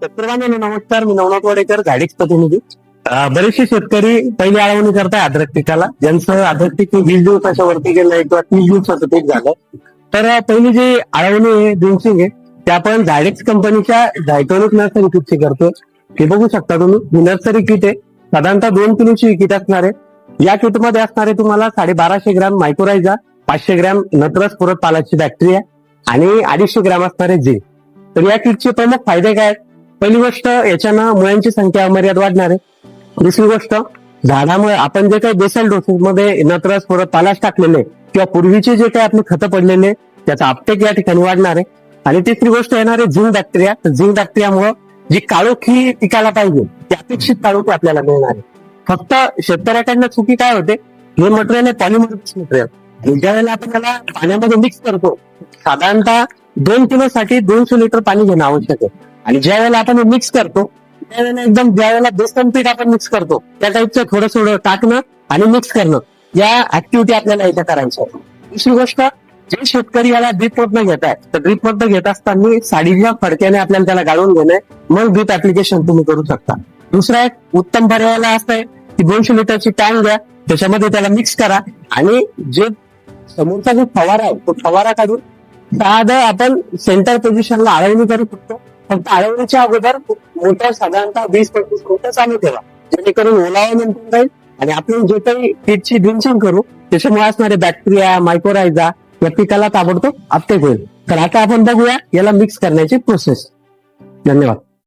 सर्वांना नमस्कार. मी नवनाथ वाडेकर, झाडीक्स प्रतिनिधी. बरेचसे शेतकरी पहिली आळवणी करताय अद्रक पिकाला, ज्यांचं अद्रक पीक 20 दिवसाच्या वरती गेलंय किंवा 30 दिवसाचं पीक झालं. तर पहिली जी आळवणी ड्रिंचिंग आहे ते आपण झाडीक्स कंपनीच्या झायटोनिक नर्सरी किटची करतो. हे बघू शकता तुम्ही, ही नर्सरी किट आहे. साधारणतः 2 किलोची किट असणार आहे. या किटमध्ये असणारे तुम्हाला 1250 ग्रॅम मायक्रोरायझा, 500 ग्रॅम नत्रस पुरत पालाची बॅक्टेरिया आणि 250 ग्रॅम असणारे झिंक. तर या किटचे प्रमुख फायदे काय आहेत? पहिली गोष्ट, याच्यानं मुळांची संख्या अमर्याद वाढणार आहे. दुसरी गोष्ट, झाडामुळे आपण जे काही बेसल डोसेस मध्ये नत्रस पुरत पालाश टाकलेले किंवा पूर्वीचे जे काही आपले खतं पडलेले त्याचा अपटेक या ठिकाणी वाढणार आहे. आणि तिसरी गोष्ट येणार आहे झिंक बॅक्टेरिया. झिंक बॅक्टेरियामुळे जी काळोखी पिकाला पाहिजे ती अपेक्षित काळोखी आपल्याला मिळणार आहे. फक्त शेतकऱ्याकडनं चुकी काय होते, हे मटेरियल आहे पॉलिमरिक मटेरियल. ज्या वेळेला आपण त्याला पाण्यामध्ये मिक्स करतो, साधारणतः 2 किलोसाठी 200 लिटर पाणी घेणं आवश्यक आहे. आणि ज्या वेळेला आपण मिक्स करतो त्यावेळेला ज्या वेळेला बेसन पीठ आपण मिक्स करतो त्या टाईपचं थोडं टाकणं आणि मिक्स करणं, या ऍक्टिव्हिटी आपल्याला इथं करायच्या. दुसरी गोष्ट, जे शेतकरी याला ड्रीप मधनं घेत आहे, तर ड्रीप मधनं घेत असताना साडीच्या फडक्याने आपल्याला त्याला गाळून घेणं, मग ड्रीप ऍप्लिकेशन तुम्ही करू शकता. दुसरा एक उत्तम पर्यायाला असं आहे की 200 लिटरची टँक घ्या, त्याच्यामध्ये त्याला मिक्स करा आणि जे समोरचा जो फवारा आहे तो फवारा काढून साधं आपण सेंटर पोझिशनला आळवणी करू शकतो. फक्त आळवणीच्या अगोदर मोटर साधारणतः 20-25 मिनिटं चालू ठेवा, जेणेकरून ओलावा निघून जाईल आणि आपण जे काही किटची ड्रिंचिंग करू त्याच्यामुळे असणारे बॅक्टेरिया, मायक्रोरायझा या पिकाला ताबडतोब अपटेक होईल. तर आता आपण बघूया याला मिक्स करण्याची प्रोसेस. धन्यवाद.